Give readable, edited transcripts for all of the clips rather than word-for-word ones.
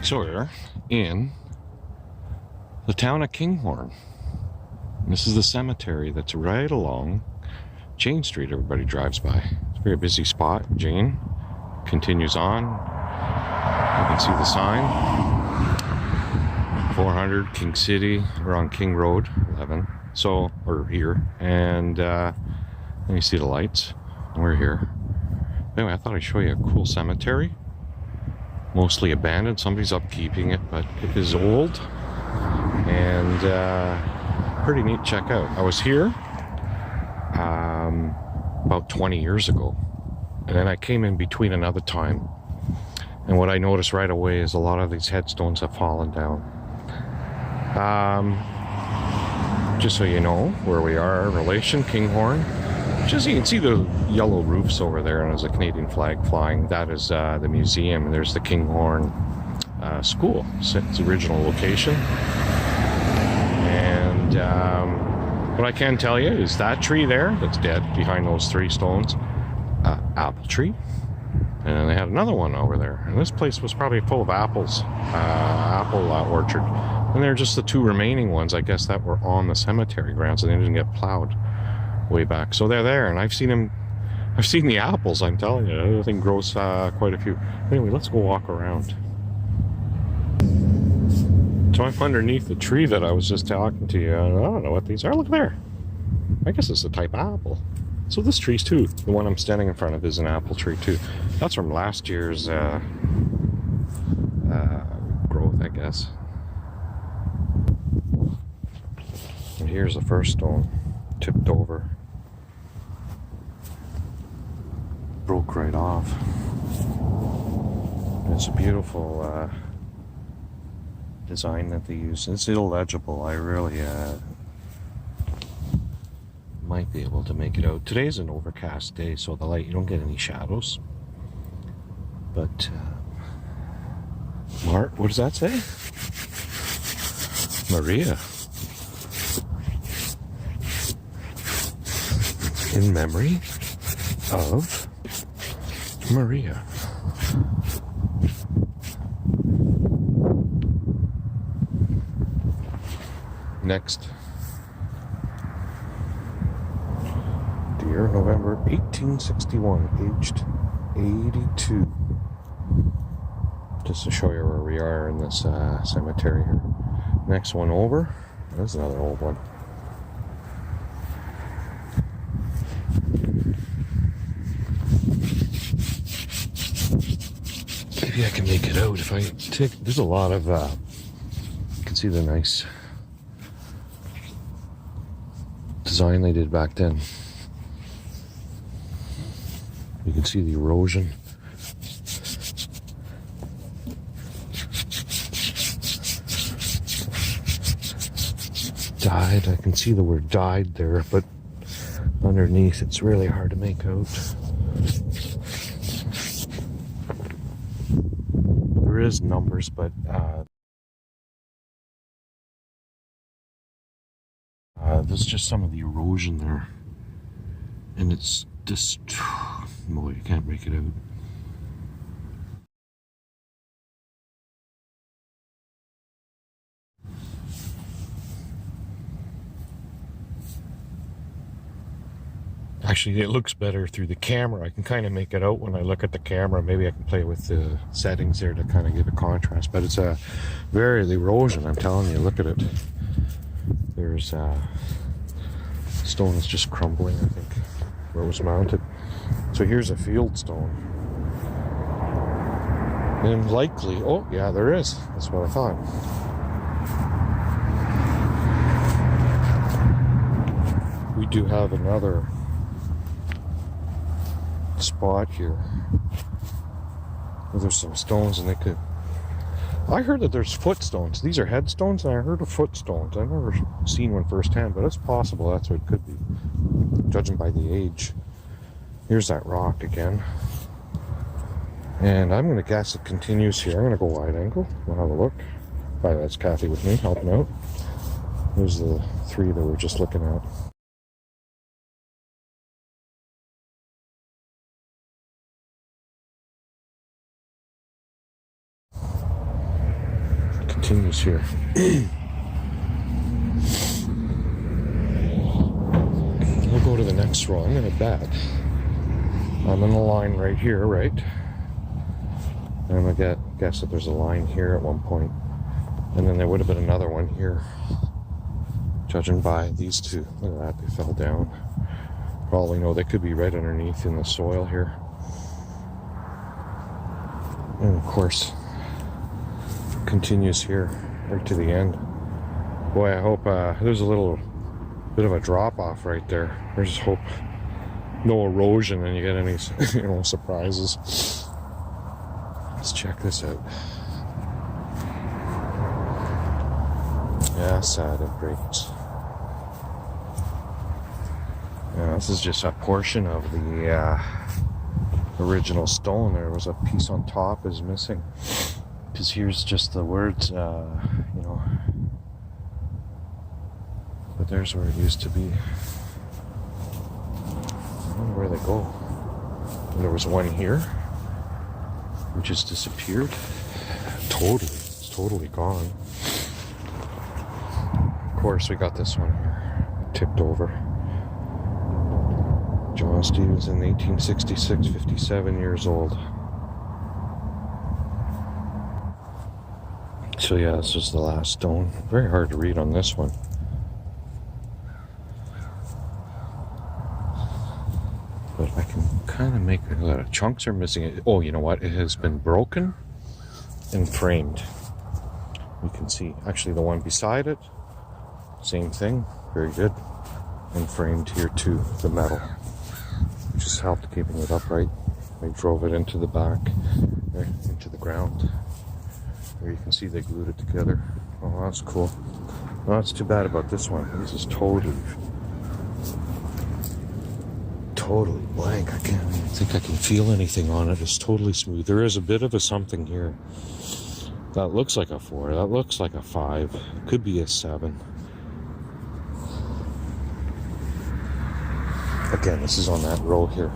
So we're in the town of Kinghorn. This is the cemetery that's right along Jane Street. Everybody drives by. It's a very busy spot. Jane continues on. You can see the sign. 400 King City. We're on King Road 11. So we're here, and then you see the lights. We're here. Anyway, I thought I'd show you a cool cemetery. Mostly abandoned. Somebody's upkeeping it, but it is old and pretty neat. Check out. I was here about 20 years ago, and then I came in between another time, and what I noticed right away is a lot of these headstones have fallen down. Just so you know where we are, our relation, Kinghorn. Just you can see the yellow roofs over there, and there's a Canadian flag flying. That is the museum, and there's the Kinghorn school. It's its original location. And what I can tell you is that tree there that's dead behind those three stones, apple tree. And they had another one over there. And this place was probably full of apples, apple orchard. And they're just the two remaining ones, I guess, that were on the cemetery grounds, and they didn't get plowed way back. So they're there, and I've seen them. I've seen the apples, I'm telling you. The thing grows quite a few. Anyway, let's go walk around. So I'm underneath the tree that I was just talking to you. I don't know what these are. Look there. I guess it's a type of apple. So this tree's too. The one I'm standing in front of is an apple tree too. That's from last year's growth, I guess. And here's the first stone, tipped over. Broke right off. And it's a beautiful design that they use. It's illegible. I really might be able to make it out. Today's an overcast day, so the light, you don't get any shadows. But Mark, what does that say? Maria. In memory of Maria. Next. Dear, November 1861, aged 82. Just to show you where we are in this cemetery here. Next one over. There's another old one. Maybe I can make it out if I take. There's a lot of. You can see the nice design they did back then. You can see the erosion. Died. I can see the word died there, but underneath it's really hard to make out. There is numbers, but there's just some of the erosion there, and it's just, boy, you can't make it out. Actually, it looks better through the camera. I can kind of make it out when I look at the camera. Maybe I can play with the settings there to kind of give a contrast. But it's the erosion, I'm telling you. Look at it. There's stone is just crumbling, I think, where it was mounted. So here's a field stone. And likely, oh yeah, there is. That's what I thought. We do have another spot here where there's some stones, and they could. I heard that there's footstones. These are headstones, and I heard of footstones. I've never seen one firsthand, but it's possible that's what it could be, judging by the age. Here's that rock again, and I'm going to guess it continues here. I'm going to go wide angle. We'll have a look. Hi, that's Kathy with me helping out. There's the three that we're just looking at. continues here. We'll go to the next row. I'm gonna bet I'm in a line right here, right? And I'm gonna guess that there's a line here at one point, and then there would have been another one here. Judging by these two, look at that, they fell down. For all we know, they could be right underneath in the soil here. And of course, continues here right to the end. Boy, I hope there's a little bit of a drop off right there. I just hope no erosion and you get any surprises. Let's check this out. Yeah, sad it breaks. Yeah, this is just a portion of the original stone. There was a piece on top is missing. Because here's just the words, but there's where it used to be. I wonder where they go. And there was one here, which has disappeared. It's totally gone. Of course, we got this one here, tipped over. John Stevenson, 1866, 57 years old. So yeah, this is the last stone. Very hard to read on this one. But I can kind of make it. Chunks are missing. Oh, you know what? It has been broken and framed. You can see actually the one beside it. Same thing. Very good. And framed here too, the metal. Just helped keeping it upright. They drove it into the back, into the ground. There you can see they glued it together. Oh, that's cool. Well, that's too bad about this one. This is totally blank. I can't even think I can feel anything on it. It's totally smooth. There is a bit of a something here. That looks like a 4. That looks like a 5. Could be a 7. Again, this is on that row here.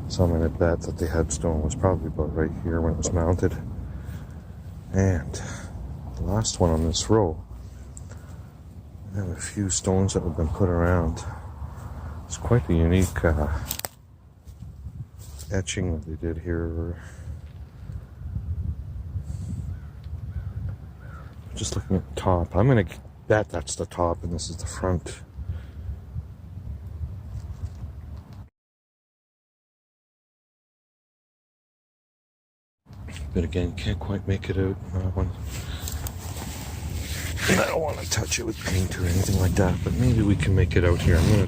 So I'm going to bet that the headstone was probably about right here when it was mounted. And the last one on this row, I have a few stones that have been put around. It's quite the unique etching that they did here. Just looking at the top. I'm going to bet that's the top and this is the front. But again, can't quite make it out. I don't want to touch it with paint or anything like that, but maybe we can make it out here. I'm going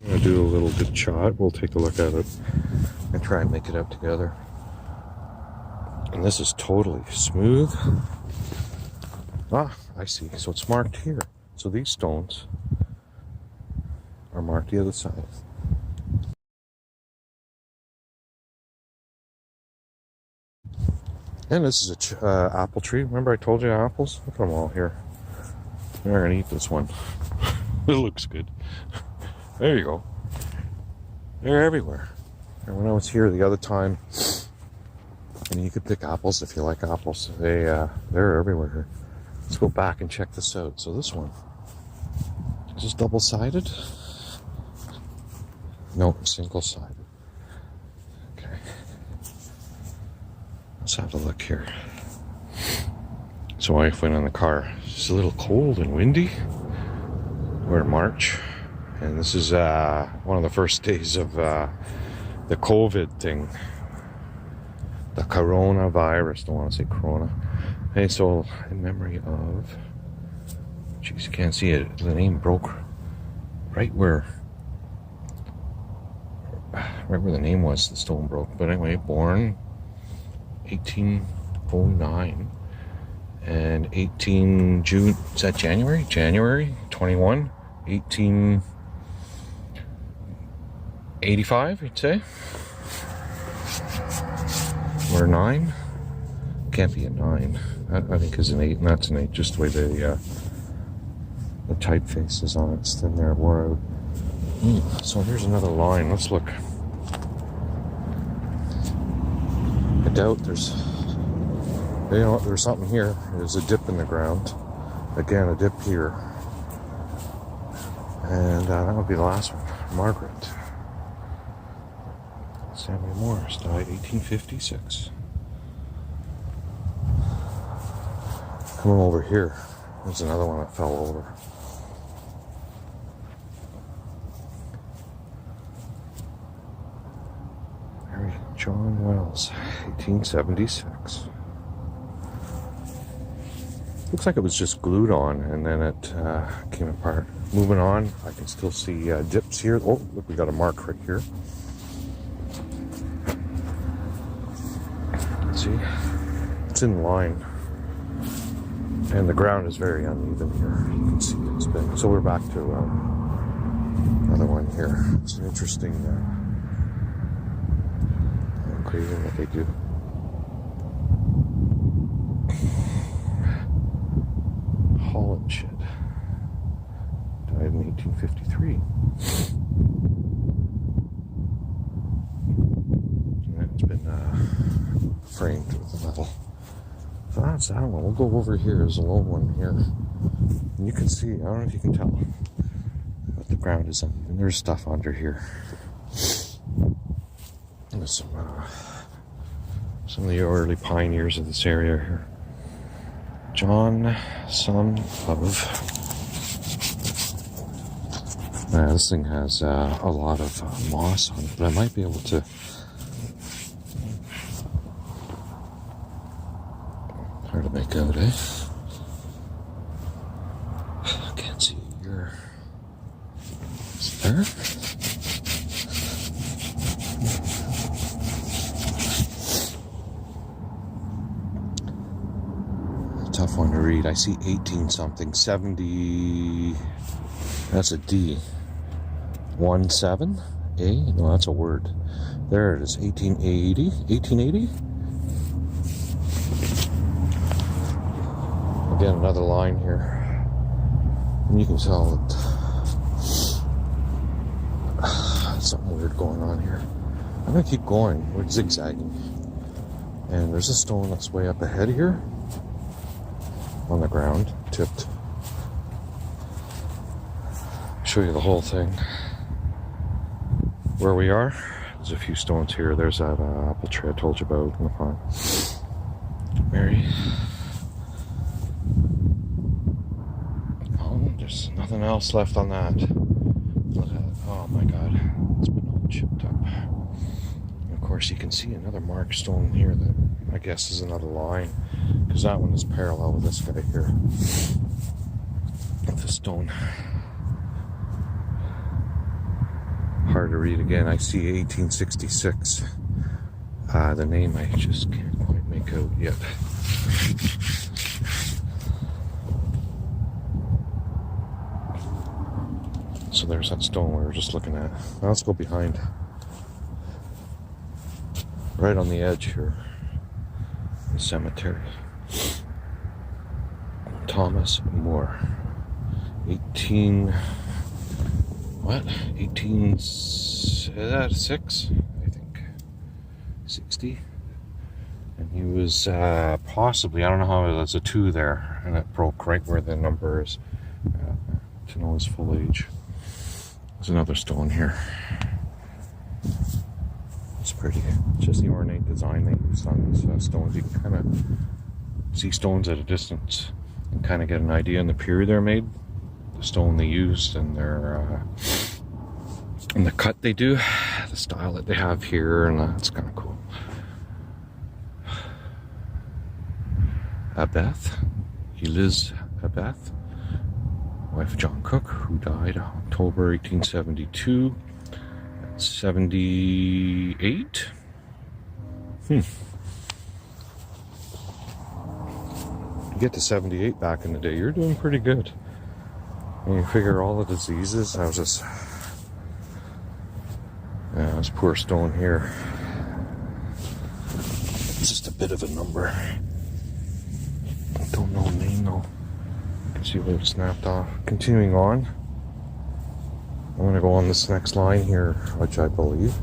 to do a little good shot. We'll take a look at it and try and make it out together. And this is totally smooth. Ah, I see. So it's marked here. So these stones are marked the other side. And this is a apple tree. Remember I told you apples? Look at them all here. We're going to eat this one. It looks good. There you go. They're everywhere. And when I was here the other time, and you could pick apples if you like apples. They're everywhere here. Let's go back and check this out. So this one, is this double-sided? No, single-sided. Okay. Let's have a look here. So wife went in the car. It's a little cold and windy. We're in March, and this is one of the first days of the COVID thing. The coronavirus. Don't want to say corona. Hey, so in memory of, geez, you can't see it. The name broke right where the name was. The stone broke. But anyway, born 1809 and 18 June. Is that January? January 21, 1885. You'd say. Or 9? Can't be a 9. I think it's an 8, and that's an 8, just the way the typeface is on it. It's thin there, wore out. So there's another line. Let's look. I doubt there's, you know, there's something here. There's a dip in the ground. Again, a dip here. And that would be the last one. Margaret. Samuel Morris died 1856. Coming over here, there's another one that fell over. Mary John Wells, 1876. Looks like it was just glued on and then it came apart. Moving on, I can still see dips here. Oh, look, we got a mark right here. See, it's in line. And the ground is very uneven here. You can see it's been. So we're back to another one here. It's an interesting engraving that they do. Holland shed. Died in 1853. And it's been framed with metal. So that's that one. We'll go over here. There's a low one here. And you can see, I don't know if you can tell, but the ground is uneven. There's stuff under here. There's some of the early pioneers of this area here. John, son of... this thing has a lot of moss on it, but I might be able to... Hard to make out, eh? Can't see your... Is it there? Tough one to read. I see 18 something. 70... That's a D. 17? A? No, that's a word. There it is. 1880? 1880? Again, another line here. And you can tell that something weird going on here. I'm going to keep going. We're zigzagging. And there's a stone that's way up ahead here. On the ground. Tipped. Show you the whole thing. Where we are. There's a few stones here. There's that apple tree I told you about in the pond. Mary. There's nothing else left on that. Look at it. Oh my god. It's been all chipped up. And of course you can see another marked stone here that I guess is another line. Because that one is parallel with this guy here. With the stone. Hard to read again. I see 1866. The name I just can't quite make out yet. So there's that stone we were just looking at. Now let's go behind. Right on the edge here. The cemetery. Thomas Moore. 1806, I think. 60. And he was possibly, I don't know how, there's a 2 there. And it broke right where the number is. To know his full age. There's another stone here. It's pretty. It's just the ornate design they use on these stones. You can kind of see stones at a distance and kind of get an idea in the period they're made, the stone they used, and their and the cut they do, the style that they have here, and it's kind of cool. Abeth, Eliz Abeth, wife of John Cook, who died October 1872, at 78. You get to 78 back in the day, you're doing pretty good. And you figure all the diseases, I was just... Yeah, this poor stone here. It's just a bit of a number. Don't know the name though. You can see where it snapped off. Continuing on. I'm going to go on this next line here, which I believe.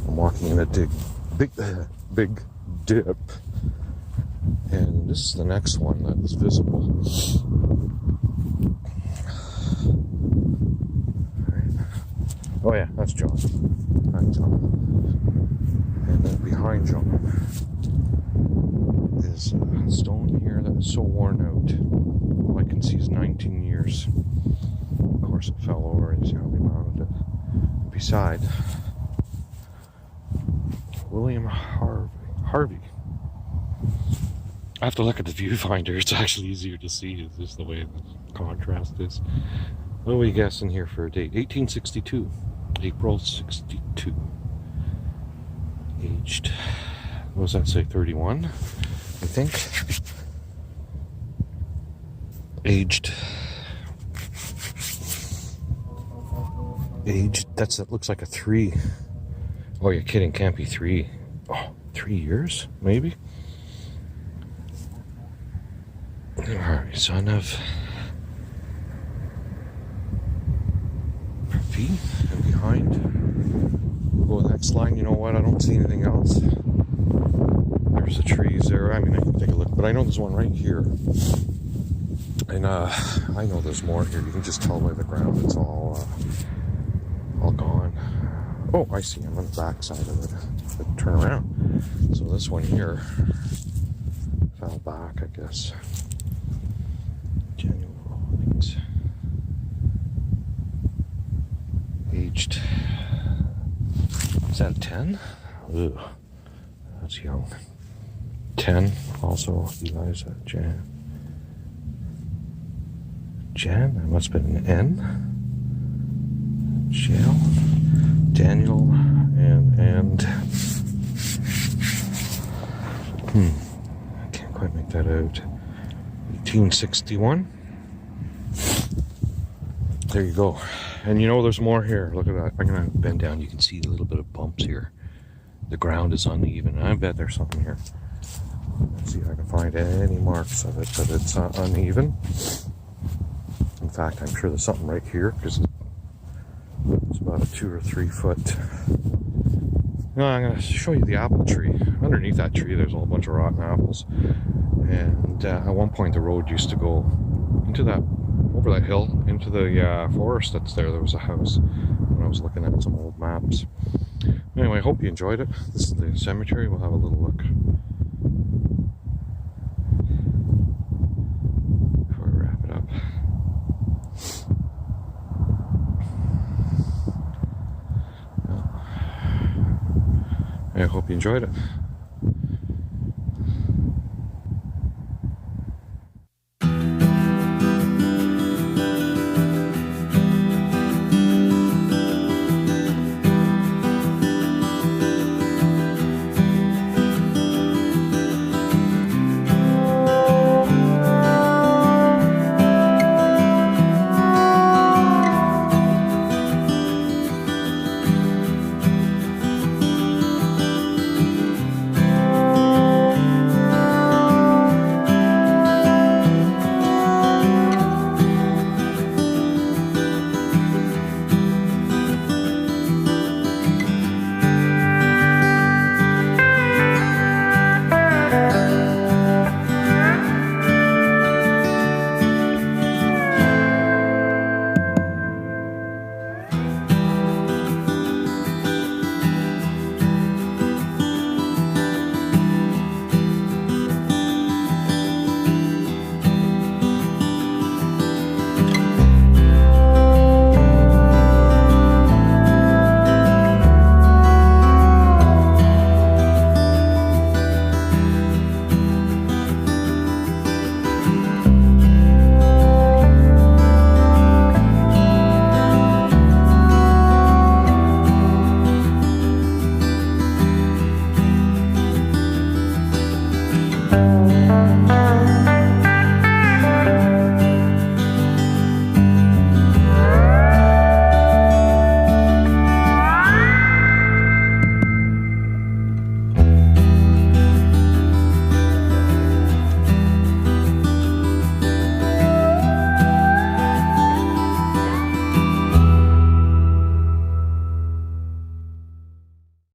I'm walking in a big dip. And this is the next one that was visible. Oh yeah, that's John. Hi, John. And then behind John is a stone here that is so worn out. All I can see is 19 years. Of course, it fell over, and you see how they mounted it. Beside, William Harvey. I have to look at the viewfinder. It's actually easier to see. It's just the way the contrast is. What are we guessing here for a date? 1862. April 62. Aged, what does that say? 31, I think. Aged, that looks like a 3. Oh, you're kidding, can't be 3. Oh, 3 years, maybe? Alright, son of V, and behind, we'll go next line. You know what, I don't see anything else. There's the trees there. I mean, I can take a look, but I know there's one right here. And I know there's more here. You can just tell by the ground it's all gone. Oh, I see. I'm on the back side of it. But turn around. So this one here fell back, I guess. Genuine rollings. Aged. Is that a 10? Ugh, that's young. 10. Also, Eliza, Jan. That must have been an N. Jail. Daniel and I can't quite make that out. 1861. There you go. And you know there's more here. Look at that. I'm gonna bend down. You can see a little bit of bumps here. The ground is uneven. I bet there's something here. Let's see if I can find any marks of it, but it's uneven. In fact, I'm sure there's something right here because it's about a 2 or 3 foot. No, I'm going to show you the apple tree. Underneath that tree, there's a whole bunch of rotten apples. And at one point, the road used to go into that, over that hill, into the forest that's there. There was a house when I was looking at some old maps. Anyway, I hope you enjoyed it. This is the cemetery. We'll have a little look. Before I wrap it up. I hope you enjoyed it.